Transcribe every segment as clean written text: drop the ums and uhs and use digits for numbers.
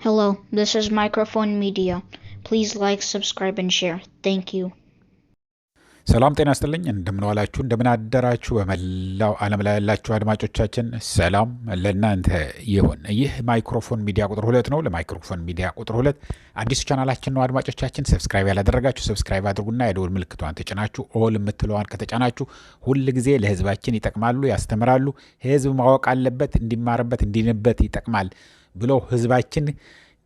Hello, this is Microphone Media. Please like, subscribe, and share. Thank you. ሰላም ጤና ይስጥልኝ እንደምን ዋላችሁ እንደምን አደራችሁ በመላው ዓለም ላይ ያላችሁ አድማጮቻችን ሰላም ለእናንተ ይሁን። ይህ ማይክሮፎን ሚዲያ ቁጥር 2 ነው። ለማይክሮፎን ሚዲያ ቁጥር 2 አዲስ ቻናላችን ነው። አድማጮቻችን ሰብስክራይብ ያላደረጋችሁ ሰብስክራይብ አድርጉና የደወል ምልክቷን ተጭናችሁ ኦል የምትለዋን ከተጫናችሁ ሁል ጊዜ ለህዝባችን ይጠቅማሉ፣ ያስተምራሉ፣ ህዝብ ማወቅ አለበት፣ እንዲማርበት፣ እንዲንበት ይጠቅማል ብሎ ህዝባችን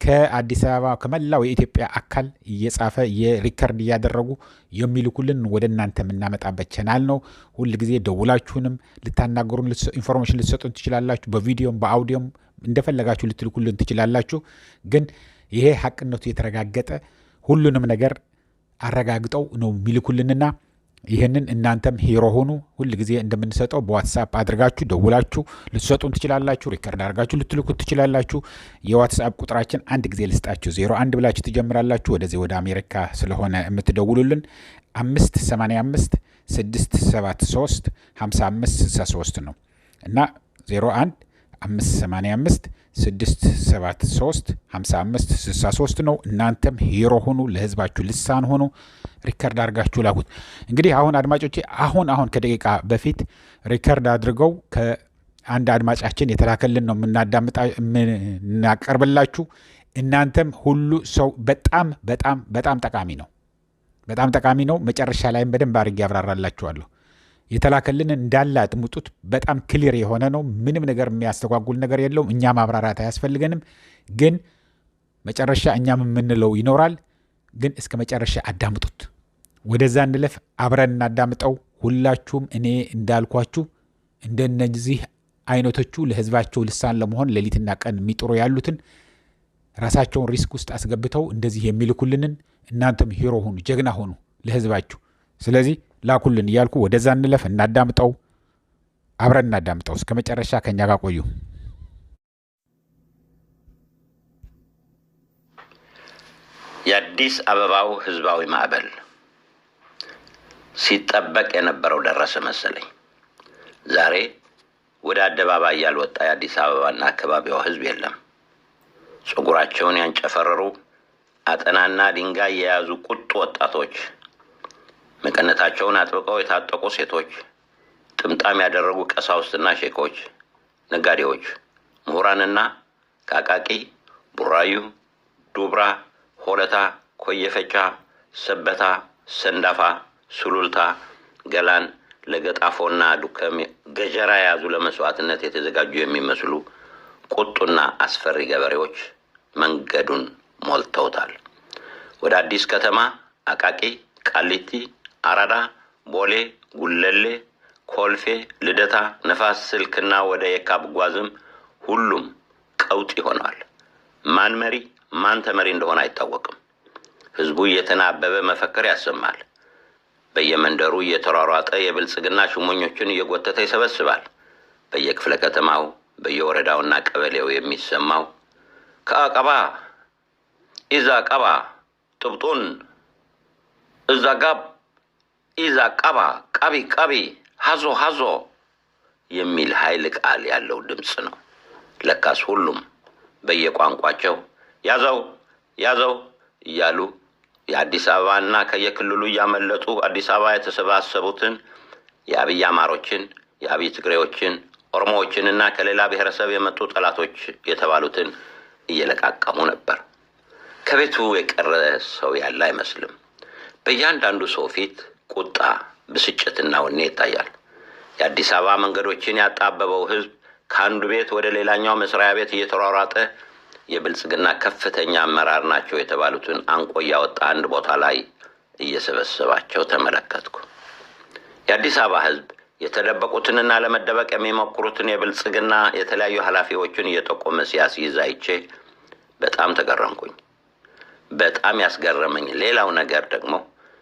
ከአዲስ አበባ ከመላው የኢትዮጵያ አካል እየጻፈ የሪከርድ እያደረጉ የሚልኩልን ወደ እናንተ የምናመጣበት ቻናል ነው። ሁል ጊዜ ደውላችሁንም ልታናገሩን ኢንፎርሜሽን ልትሰጡን ትችላላችሁ። በቪዲዮም በአውዲዮም እንደፈለጋችሁ ልትልኩልን ትችላላችሁ። ግን ይሄ ሀቅነቱ የተረጋገጠ ሁሉንም ነገር አረጋግጠው ነው የሚልኩልንና ይህንን እናንተም ሂሮ ሆኑ። ሁል ጊዜ እንደምንሰጠው በዋትስአፕ አድርጋችሁ ደውላችሁ ልትሰጡን ትችላላችሁ። ሪከርድ አድርጋችሁ ልትልኩት ትችላላችሁ። የዋትስአፕ ቁጥራችን አንድ ጊዜ ልስጣችሁ። 01 ብላችሁ ትጀምራላችሁ። ወደዚህ ወደ አሜሪካ ስለሆነ የምትደውሉልን 585 673 5563 ነው እና 01 585 673 5563 ነው። እናንተም ሂሮ ሆኑ፣ ለህዝባችሁ ልሳን ሆኑ። ሪከርድ አድርጋችሁ ላኩት። እንግዲህ አሁን አድማጮቼ አሁን ከደቂቃ በፊት ሪከርድ አድርገው ከአንድ አድማጫችን የተላከልን ነው የምናቀርብላችሁ። እናንተም ሁሉ ሰው በጣም በጣም በጣም ጠቃሚ ነው፣ በጣም ጠቃሚ ነው። መጨረሻ ላይም በደንብ አድርጌ ያብራራላችኋለሁ። የተላከልን እንዳለ አጥሙጡት። በጣም ክሊር የሆነ ነው። ምንም ነገር የሚያስተጓጉል ነገር የለውም። እኛ ማብራራት አያስፈልገንም። ግን መጨረሻ እኛም የምንለው ይኖራል። ግን እስከ መጨረሻ አዳምጡት። ወደዛ እንለፍ፣ አብረን እናዳምጠው። ሁላችሁም እኔ እንዳልኳችሁ እንደነዚህ አይነቶቹ ለህዝባቸው ልሳን ለመሆን ሌሊትና ቀን የሚጥሩ ያሉትን ራሳቸውን ሪስክ ውስጥ አስገብተው እንደዚህ የሚልኩልንን እናንተም ሂሮ ሁኑ፣ ጀግና ሁኑ ለህዝባችሁ። ስለዚህ ላኩልን እያልኩ ወደዛ እንለፍ፣ እናዳምጠው፣ አብረን እናዳምጠው። እስከ መጨረሻ ከኛ ጋር ቆዩ። የአዲስ አበባው ህዝባዊ ማዕበል ሲጠበቅ የነበረው ደረሰ መሰለኝ። ዛሬ ወደ አደባባይ ያልወጣ የአዲስ አበባና አካባቢዋ ህዝብ የለም። ጸጉራቸውን ያንጨፈረሩ አጠናና ድንጋይ የያዙ ቁጡ ወጣቶች፣ መቀነታቸውን አጥብቀው የታጠቁ ሴቶች፣ ጥምጣም ያደረጉ ቀሳውስትና ሼኮች፣ ነጋዴዎች፣ ምሁራንና ከአቃቂ፣ ቡራዩ፣ ዱብራ፣ ሆለታ፣ ኮየፈቻ፣ ሰበታ፣ ሰንዳፋ፣ ሱሉልታ፣ ገላን፣ ለገጣፎና ዱከም ገጀራ የያዙ ለመስዋዕትነት የተዘጋጁ የሚመስሉ ቁጡና አስፈሪ ገበሬዎች መንገዱን ሞልተውታል። ወደ አዲስ ከተማ፣ አቃቂ፣ ቃሊቲ፣ አራዳ፣ ቦሌ፣ ጉለሌ፣ ኮልፌ፣ ልደታ፣ ነፋስ ስልክና ወደ የካ ብጓዝም ሁሉም ቀውጢ ሆኗል። ማን መሪ ማን ተመሪ እንደሆነ አይታወቅም። ህዝቡ እየተናበበ መፈክር ያሰማል። በየመንደሩ እየተሯሯጠ የብልጽግና ሹመኞችን እየጎተተ ይሰበስባል። በየክፍለ ከተማው በየወረዳውና ቀበሌው የሚሰማው ከአቀባ ኢዛ ቀባ ጥብጡን እዛ ጋብ ኢዛ ቀባ ቀቢ ቀቢ ሀዞ ሀዞ የሚል ኃይል ቃል ያለው ድምፅ ነው። ለካስ ሁሉም በየቋንቋቸው ያዘው ያዘው እያሉ የአዲስ አበባና ከየክልሉ እያመለጡ አዲስ አበባ የተሰባሰቡትን የአብይ አማሮችን፣ የአብይ ትግሬዎችን፣ ኦሮሞዎችንና ከሌላ ብሔረሰብ የመጡ ጠላቶች የተባሉትን እየለቃቀሙ ነበር። ከቤቱ የቀረ ሰው ያለ አይመስልም። በእያንዳንዱ ሰው ፊት ቁጣ፣ ብስጭትና ወኔ ይታያል። የአዲስ አበባ መንገዶችን ያጣበበው ህዝብ ከአንዱ ቤት ወደ ሌላኛው መስሪያ ቤት እየተሯሯጠ የብልጽግና ከፍተኛ አመራር ናቸው የተባሉትን አንቆ ያወጣ አንድ ቦታ ላይ እየሰበሰባቸው ተመለከትኩ። የአዲስ አበባ ህዝብ የተደበቁትንና ለመደበቅ የሚሞክሩትን የብልጽግና የተለያዩ ኃላፊዎችን እየጠቆመ ሲያስይዝ አይቼ በጣም ተገረምኩኝ። በጣም ያስገረመኝ ሌላው ነገር ደግሞ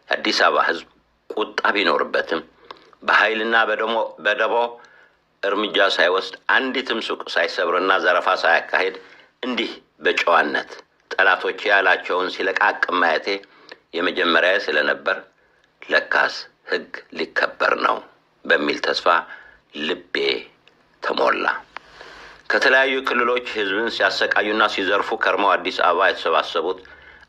የአዲስ አበባ ህዝብ ቁጣ ቢኖርበትም በኃይልና በደቦ እርምጃ ሳይወስድ አንዲትም ሱቅ ሳይሰብርና ዘረፋ ሳያካሄድ እንዲህ በጨዋነት ጠላቶች ያላቸውን ሲለቃቅም ማየቴ የመጀመሪያ ስለነበር ለካስ ህግ ሊከበር ነው በሚል ተስፋ ልቤ ተሞላ። ከተለያዩ ክልሎች ህዝብን ሲያሰቃዩና ሲዘርፉ ከርመው አዲስ አበባ የተሰባሰቡት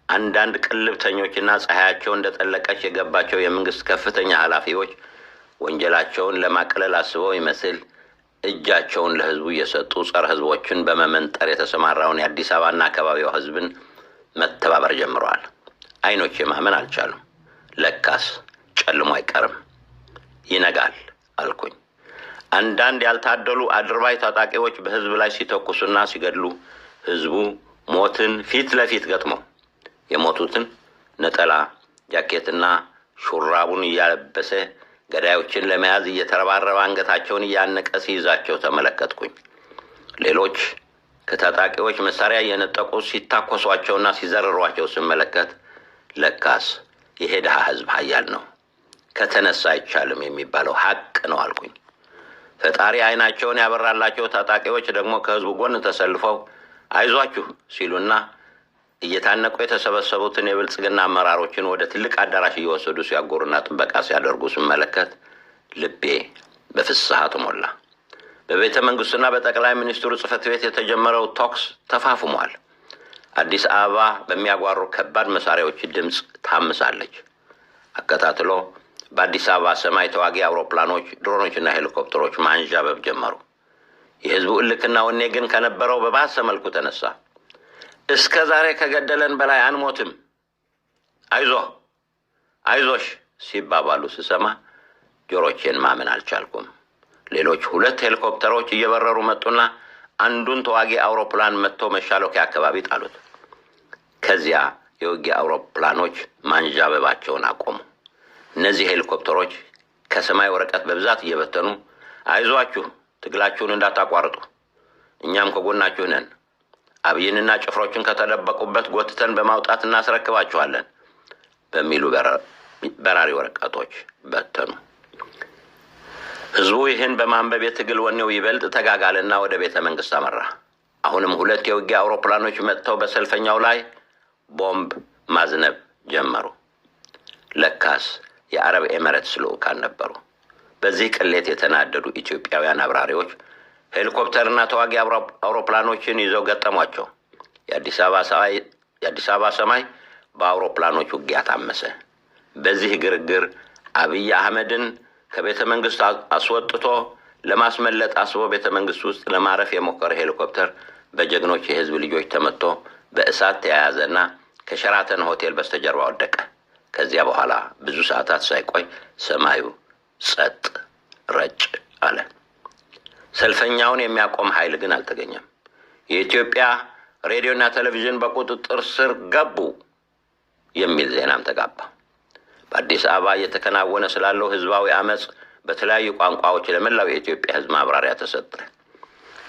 አንዳንድ ቅልብተኞችና ፀሐያቸው እንደጠለቀች የገባቸው የመንግስት ከፍተኛ ኃላፊዎች ወንጀላቸውን ለማቅለል አስበው ይመስል እጃቸውን ለህዝቡ እየሰጡ ጸረ ህዝቦችን በመመንጠር የተሰማራውን የአዲስ አበባና አካባቢው ህዝብን መተባበር ጀምረዋል። አይኖቼ ማመን አልቻሉም። ለካስ ጨልሞ አይቀርም ይነጋል አልኩኝ። አንዳንድ ያልታደሉ አድርባይ ታጣቂዎች በህዝብ ላይ ሲተኩሱና ሲገድሉ ህዝቡ ሞትን ፊት ለፊት ገጥመው የሞቱትን ነጠላ ጃኬትና ሹራቡን እያለበሰ ገዳዮችን ለመያዝ እየተረባረበ አንገታቸውን እያነቀ ሲይዛቸው ተመለከትኩኝ። ሌሎች ከታጣቂዎች መሳሪያ እየነጠቁ ሲታኮሷቸውና ሲዘርሯቸው ስመለከት ለካስ ይሄ ድሃ ህዝብ ኃያል ነው፣ ከተነሳ አይቻልም የሚባለው ሀቅ ነው አልኩኝ። ፈጣሪ አይናቸውን ያበራላቸው ታጣቂዎች ደግሞ ከህዝቡ ጎን ተሰልፈው አይዟችሁ ሲሉና እየታነቁ የተሰበሰቡትን የብልጽግና አመራሮችን ወደ ትልቅ አዳራሽ እየወሰዱ ሲያጎሩና ጥበቃ ሲያደርጉ ስመለከት ልቤ በፍስሐ ተሞላ። በቤተ መንግስቱና በጠቅላይ ሚኒስትሩ ጽሕፈት ቤት የተጀመረው ተኩስ ተፋፍሟል። አዲስ አበባ በሚያጓሩ ከባድ መሳሪያዎች ድምፅ ታምሳለች። አከታትሎ በአዲስ አበባ ሰማይ ተዋጊ አውሮፕላኖች፣ ድሮኖችና ሄሊኮፕተሮች ማንዣበብ ጀመሩ። የህዝቡ እልክና ወኔ ግን ከነበረው በባሰ መልኩ ተነሳ። እስከ ዛሬ ከገደለን በላይ አንሞትም፣ አይዞሽ ሲባባሉ ስሰማ ጆሮቼን ማመን አልቻልኩም። ሌሎች 2 ሄሊኮፕተሮች እየበረሩ መጡና አንዱን ተዋጊ አውሮፕላን መጥተው መሻለኪያ አካባቢ ጣሉት። ከዚያ የውጊያ አውሮፕላኖች ማንዣበባቸውን አቆሙ። እነዚህ ሄሊኮፕተሮች ከሰማይ ወረቀት በብዛት እየበተኑ አይዟችሁ፣ ትግላችሁን እንዳታቋርጡ፣ እኛም ከጎናችሁ ነን፣ አብይንና ጭፍሮችን ከተደበቁበት ጎትተን በማውጣት እናስረክባችኋለን በሚሉ በራሪ ወረቀቶች በተኑ። ህዝቡ ይህን በማንበብ የትግል ወኔው ይበልጥ ተጋጋለና ወደ ቤተ መንግስት አመራ። አሁንም 2 የውጊያ አውሮፕላኖች መጥተው በሰልፈኛው ላይ ቦምብ ማዝነብ ጀመሩ። ለካስ የአረብ ኤሚሬትስ ልዑካን ነበሩ። በዚህ ቅሌት የተናደዱ ኢትዮጵያውያን አብራሪዎች ሄሊኮፕተርና ተዋጊ አውሮፕላኖችን ይዘው ገጠሟቸው። የአዲስ አበባ ሰማይ በአውሮፕላኖች ውጊያ ታመሰ። በዚህ ግርግር አብይ አህመድን ከቤተ መንግስት አስወጥቶ ለማስመለጥ አስቦ ቤተ መንግስት ውስጥ ለማረፍ የሞከረ ሄሊኮፕተር በጀግኖች የህዝብ ልጆች ተመቶ በእሳት ተያያዘና ከሸራተን ሆቴል በስተጀርባ ወደቀ። ከዚያ በኋላ ብዙ ሰዓታት ሳይቆይ ሰማዩ ጸጥ ረጭ አለ። ሰልፈኛውን የሚያቆም ኃይል ግን አልተገኘም። የኢትዮጵያ ሬዲዮና ቴሌቪዥን በቁጥጥር ስር ገቡ የሚል ዜናም ተጋባ። በአዲስ አበባ እየተከናወነ ስላለው ህዝባዊ አመጽ በተለያዩ ቋንቋዎች ለመላው የኢትዮጵያ ህዝብ ማብራሪያ ተሰጠ።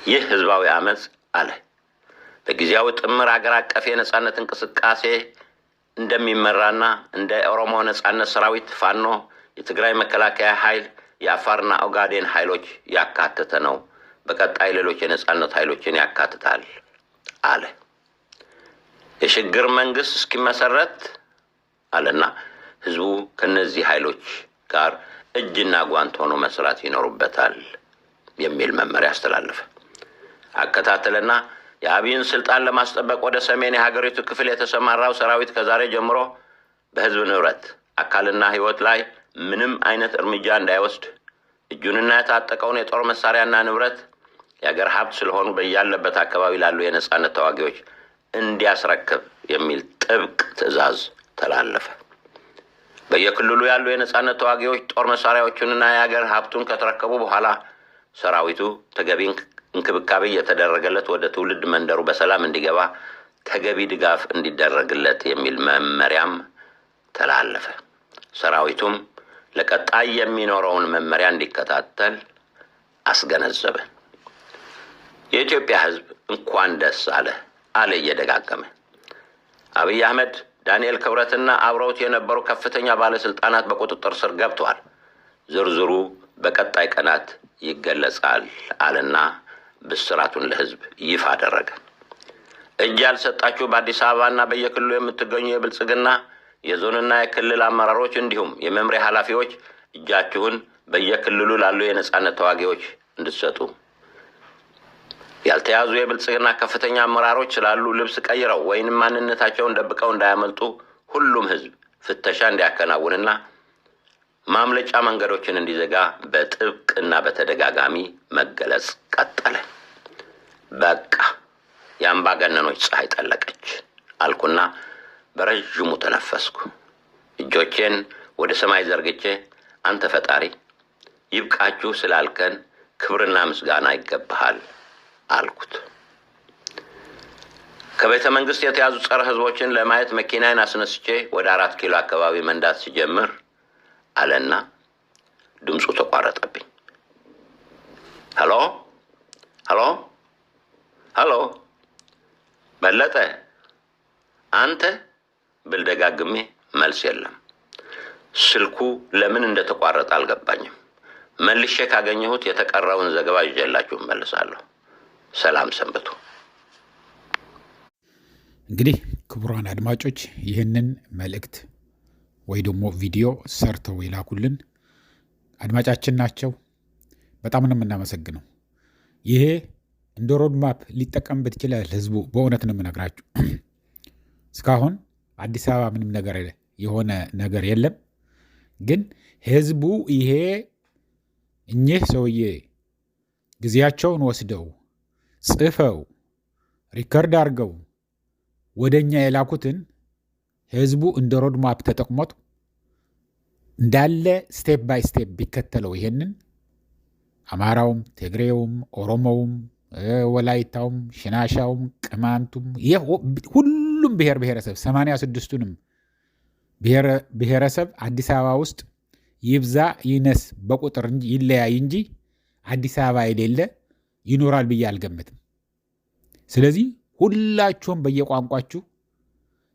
ይህ ህዝባዊ አመጽ አለ በጊዜያዊ ጥምር ሀገር አቀፍ የነጻነት እንቅስቃሴ እንደሚመራና እንደ ኦሮሞ ነጻነት ሰራዊት፣ ፋኖ፣ የትግራይ መከላከያ ኃይል፣ የአፋርና ኦጋዴን ኃይሎች ያካተተ ነው። በቀጣይ ሌሎች የነጻነት ኃይሎችን ያካትታል አለ። የሽግግር መንግስት እስኪመሰረት አለና ህዝቡ ከነዚህ ኃይሎች ጋር እጅና ጓንት ሆኖ መስራት ይኖርበታል የሚል መመሪያ አስተላለፈ። አከታተለና የአብይን ስልጣን ለማስጠበቅ ወደ ሰሜን የሀገሪቱ ክፍል የተሰማራው ሰራዊት ከዛሬ ጀምሮ በህዝብ ንብረት አካልና ህይወት ላይ ምንም አይነት እርምጃ እንዳይወስድ እጁንና የታጠቀውን የጦር መሳሪያና ንብረት የሀገር ሀብት ስለሆኑ በያለበት አካባቢ ላሉ የነጻነት ተዋጊዎች እንዲያስረክብ የሚል ጥብቅ ትዕዛዝ ተላለፈ። በየክልሉ ያሉ የነጻነት ተዋጊዎች ጦር መሳሪያዎቹንና የሀገር ሀብቱን ከተረከቡ በኋላ ሰራዊቱ ተገቢ እንክብካቤ የተደረገለት ወደ ትውልድ መንደሩ በሰላም እንዲገባ ተገቢ ድጋፍ እንዲደረግለት የሚል መመሪያም ተላለፈ። ሰራዊቱም ለቀጣይ የሚኖረውን መመሪያ እንዲከታተል አስገነዘበ። የኢትዮጵያ ህዝብ እንኳን ደስ አለ እየደጋገመ። አብይ አህመድ፣ ዳንኤል ክብረትና አብረውት የነበሩ ከፍተኛ ባለስልጣናት በቁጥጥር ስር ገብተዋል። ዝርዝሩ በቀጣይ ቀናት ይገለጻል አለና ብስራቱን ለህዝብ ይፋ አደረገ። እጅ ያልሰጣችሁ በአዲስ አበባና በየክልሉ የምትገኙ የብልጽግና የዞንና የክልል አመራሮች እንዲሁም የመምሪያ ኃላፊዎች እጃችሁን በየክልሉ ላሉ የነጻነት ተዋጊዎች እንድትሰጡ ያልተያዙ የብልጽግና ከፍተኛ አመራሮች ስላሉ ልብስ ቀይረው ወይንም ማንነታቸውን ደብቀው እንዳያመልጡ ሁሉም ህዝብ ፍተሻ እንዲያከናውንና ማምለጫ መንገዶችን እንዲዘጋ በጥብቅና በተደጋጋሚ መገለጽ ቀጠለ። በቃ የአምባገነኖች ፀሐይ ጠለቀች አልኩና በረጅሙ ተነፈስኩ። እጆቼን ወደ ሰማይ ዘርግቼ አንተ ፈጣሪ ይብቃችሁ ስላልከን ክብርና ምስጋና ይገባሃል አልኩት። ከቤተ መንግስት የተያዙ ጸረ ህዝቦችን ለማየት መኪናዬን አስነስቼ ወደ 4 ኪሎ አካባቢ መንዳት ሲጀምር አለና ድምፁ ተቋረጠብኝ። ሄሎ ሄሎ ሄሎ በለጠ አንተ ብል ደጋግሜ መልስ የለም። ስልኩ ለምን እንደተቋረጠ አልገባኝም። መልሼ ካገኘሁት የተቀረውን ዘገባ ይዤላችሁ መልሳለሁ። ሰላም ሰንብቱ። እንግዲህ ክቡራን አድማጮች ይህንን መልእክት ወይ ደግሞ ቪዲዮ ሰርተው ይላኩልን አድማጫችን ናቸው። በጣም ነው የምናመሰግነው። ይሄ እንደ ሮድማፕ ሊጠቀምበት ይችላል ህዝቡ። በእውነት ነው የምነግራችሁ። እስካሁን አዲስ አበባ ምንም ነገር የሆነ ነገር የለም። ግን ህዝቡ ይሄ እኚህ ሰውዬ ጊዜያቸውን ወስደው ጽፈው ሪከርድ አድርገው ወደኛ የላኩትን ህዝቡ እንደ ሮድማፕ ተጠቅሞት እንዳለ ስቴፕ ባይ ስቴፕ ቢከተለው ይሄንን አማራውም፣ ትግሬውም፣ ኦሮሞውም፣ ወላይታውም፣ ሽናሻውም፣ ቅማንቱም ሁሉም ብሔር ብሔረሰብ 86ቱንም ብሔረሰብ አዲስ አበባ ውስጥ ይብዛ ይነስ በቁጥር እንጂ ይለያይ እንጂ አዲስ አበባ የሌለ ይኖራል ብዬ አልገምትም። ስለዚህ ሁላችሁም በየቋንቋችሁ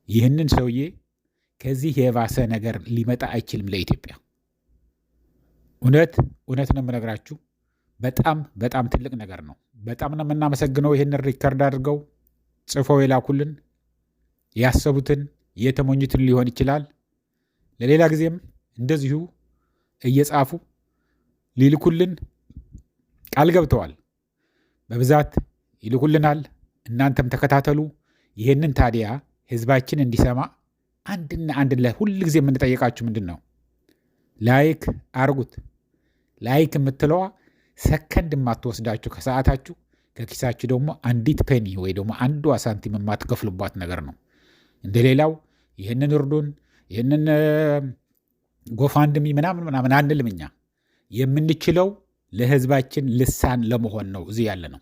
ይህንን ሰውዬ ከዚህ የባሰ ነገር ሊመጣ አይችልም ለኢትዮጵያ። እውነት ነው የምነግራችሁ። በጣም በጣም ትልቅ ነገር ነው። በጣም ነው የምናመሰግነው። ይህንን ሪከርድ አድርገው ጽፈው የላኩልን ያሰቡትን የተሞኙትን ሊሆን ይችላል። ለሌላ ጊዜም እንደዚሁ እየጻፉ ሊልኩልን ቃል ገብተዋል። በብዛት ይልኩልናል። እናንተም ተከታተሉ። ይህንን ታዲያ ህዝባችን እንዲሰማ አንድና አንድ ሁል ጊዜ የምንጠየቃችሁ ምንድን ነው? ላይክ አርጉት። ላይክ የምትለዋ ሰከንድ የማትወስዳችሁ ከሰዓታችሁ ከኪሳችሁ ደግሞ አንዲት ፔኒ ወይ ደግሞ አንዷ ሳንቲም የማትከፍሉባት ነገር ነው። እንደሌላው ይህንን እርዱን፣ ይህንን ጎፋንድሚ ምናምን አንልም። እኛ የምንችለው ለህዝባችን ልሳን ለመሆን ነው እዚህ ያለ ነው።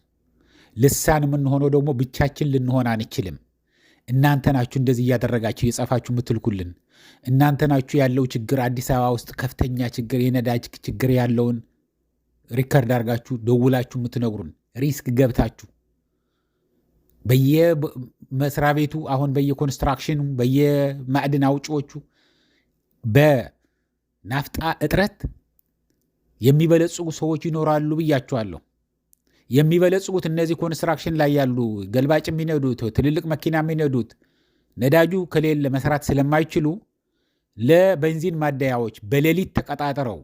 ልሳን የምንሆነው ደግሞ ብቻችን ልንሆን አንችልም። እናንተ ናችሁ እንደዚህ እያደረጋችሁ የጻፋችሁ የምትልኩልን። እናንተ ናችሁ ያለው ችግር አዲስ አበባ ውስጥ ከፍተኛ ችግር፣ የነዳጅ ችግር ያለውን ሪከርድ አድርጋችሁ ደውላችሁ የምትነግሩን። ሪስክ ገብታችሁ በየመስሪያ ቤቱ አሁን በየኮንስትራክሽኑ በየማዕድን አውጪዎቹ በናፍጣ እጥረት የሚበለጽጉ ሰዎች ይኖራሉ ብያችኋለሁ። የሚበለጽጉት እነዚህ ኮንስትራክሽን ላይ ያሉ ገልባጭ የሚነዱት ትልልቅ መኪና የሚነዱት ነዳጁ ከሌለ መስራት ስለማይችሉ ለቤንዚን ማደያዎች በሌሊት ተቀጣጥረው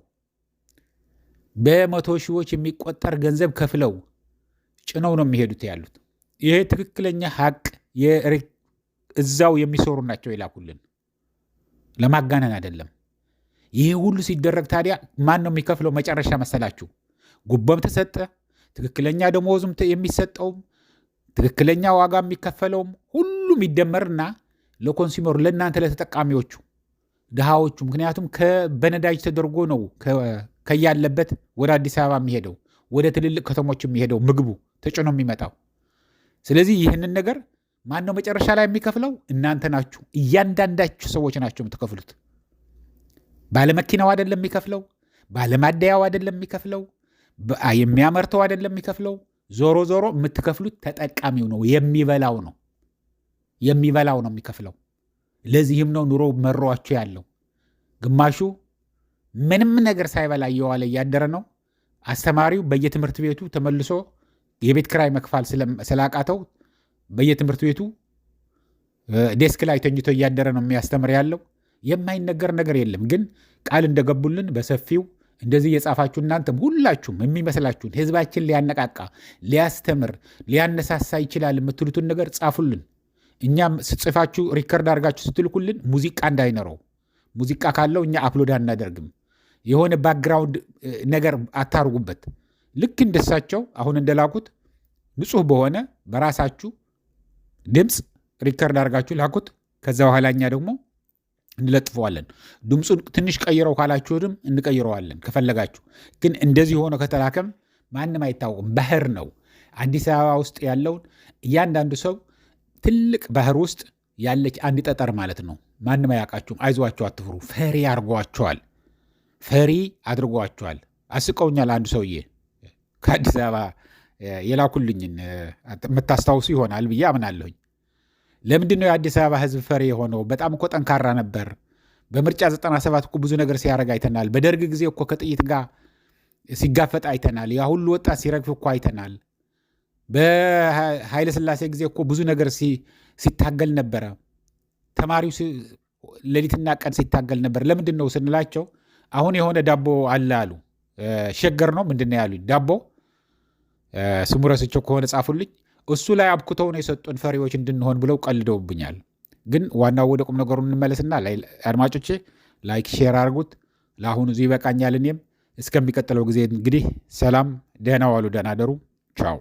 በመቶ ሺዎች የሚቆጠር ገንዘብ ከፍለው ጭነው ነው የሚሄዱት ያሉት። ይሄ ትክክለኛ ሀቅ እዛው የሚሰሩ ናቸው ይላኩልን፣ ለማጋነን አይደለም። ይሄ ሁሉ ሲደረግ ታዲያ ማን ነው የሚከፍለው? መጨረሻ መሰላችሁ? ጉቦም ተሰጠ፣ ትክክለኛ ደሞዝም የሚሰጠውም ትክክለኛ ዋጋ የሚከፈለውም ሁሉም ይደመርና ለኮንሱመሩ ለእናንተ ለተጠቃሚዎቹ ድሃዎቹ። ምክንያቱም በነዳጅ ተደርጎ ነው ከያለበት ወደ አዲስ አበባ የሚሄደው ወደ ትልልቅ ከተሞች የሚሄደው ምግቡ ተጭኖ የሚመጣው። ስለዚህ ይህንን ነገር ማን ነው መጨረሻ ላይ የሚከፍለው? እናንተ ናችሁ። እያንዳንዳችሁ ሰዎች ናቸው የምትከፍሉት። ባለመኪናው አይደለም የሚከፍለው፣ ባለማደያው አይደለም የሚከፍለው፣ የሚያመርተው አይደለም የሚከፍለው። ዞሮ ዞሮ የምትከፍሉት ተጠቃሚው ነው፣ የሚበላው ነው የሚከፍለው። ለዚህም ነው ኑሮ መሯቸው ያለው። ግማሹ ምንም ነገር ሳይበላ እየዋለ እያደረ ነው። አስተማሪው በየትምህርት ቤቱ ተመልሶ የቤት ክራይ መክፋል ስላቃተው በየትምህርት ቤቱ ዴስክ ላይ ተኝቶ እያደረ ነው የሚያስተምር ያለው። የማይነገር ነገር የለም። ግን ቃል እንደገቡልን በሰፊው እንደዚህ የጻፋችሁ እናንተም ሁላችሁም የሚመስላችሁን ህዝባችን ሊያነቃቃ ሊያስተምር ሊያነሳሳ ይችላል የምትሉትን ነገር ጻፉልን። እኛም ጽፋችሁ ሪከርድ አድርጋችሁ ስትልኩልን ሙዚቃ እንዳይኖረው፣ ሙዚቃ ካለው እኛ አፕሎድ አናደርግም። የሆነ ባክግራውንድ ነገር አታርጉበት። ልክ እንደሳቸው አሁን እንደላኩት ንጹህ በሆነ በራሳችሁ ድምፅ ሪከርድ አድርጋችሁ ላኩት። ከዛ በኋላ እኛ ደግሞ እንለጥፈዋለን። ድምፁን ትንሽ ቀይረው ካላችሁንም እንቀይረዋለን ከፈለጋችሁ። ግን እንደዚህ ሆኖ ከተላከም ማንም አይታወቅም። ባህር ነው። አዲስ አበባ ውስጥ ያለውን እያንዳንዱ ሰው ትልቅ ባህር ውስጥ ያለች አንድ ጠጠር ማለት ነው። ማንም አያውቃችሁም። አይዟቸው፣ አትፍሩ። ፈሪ አድርጓቸዋል። ፈሪ አድርጓቸዋል። አስቀውኛል። አንዱ ሰውዬ ከአዲስ አበባ የላኩልኝን የምታስታውሱ ይሆናል ብዬ አምናለሁኝ። ለምንድን ነው የአዲስ አበባ ህዝብ ፈሪ የሆነው? በጣም እኮ ጠንካራ ነበር። በምርጫ 97 እኮ ብዙ ነገር ሲያደርግ አይተናል። በደርግ ጊዜ እኮ ከጥይት ጋር ሲጋፈጥ አይተናል። ያ ሁሉ ወጣት ሲረግፍ እኮ አይተናል። በኃይለ ሥላሴ ጊዜ እኮ ብዙ ነገር ሲታገል ነበረ። ተማሪው ሌሊትና ቀን ሲታገል ነበር። ለምንድን ነው ስንላቸው አሁን የሆነ ዳቦ አለ አሉ። ሸገር ነው ምንድን ነው ያሉኝ። ዳቦ ስሙ ረስቸው ከሆነ ጻፉልኝ። እሱ ላይ አብኩተው ነው የሰጡን ፈሪዎች እንድንሆን ብለው ቀልደውብኛል። ግን ዋናው ወደ ቁም ነገሩ እንመለስና አድማጮቼ ላይክ ሼር አድርጉት። ለአሁኑ እዚህ ይበቃኛል። እኔም እስከሚቀጥለው ጊዜ እንግዲህ ሰላም፣ ደህና ዋሉ፣ ደህና ደሩ። ቻው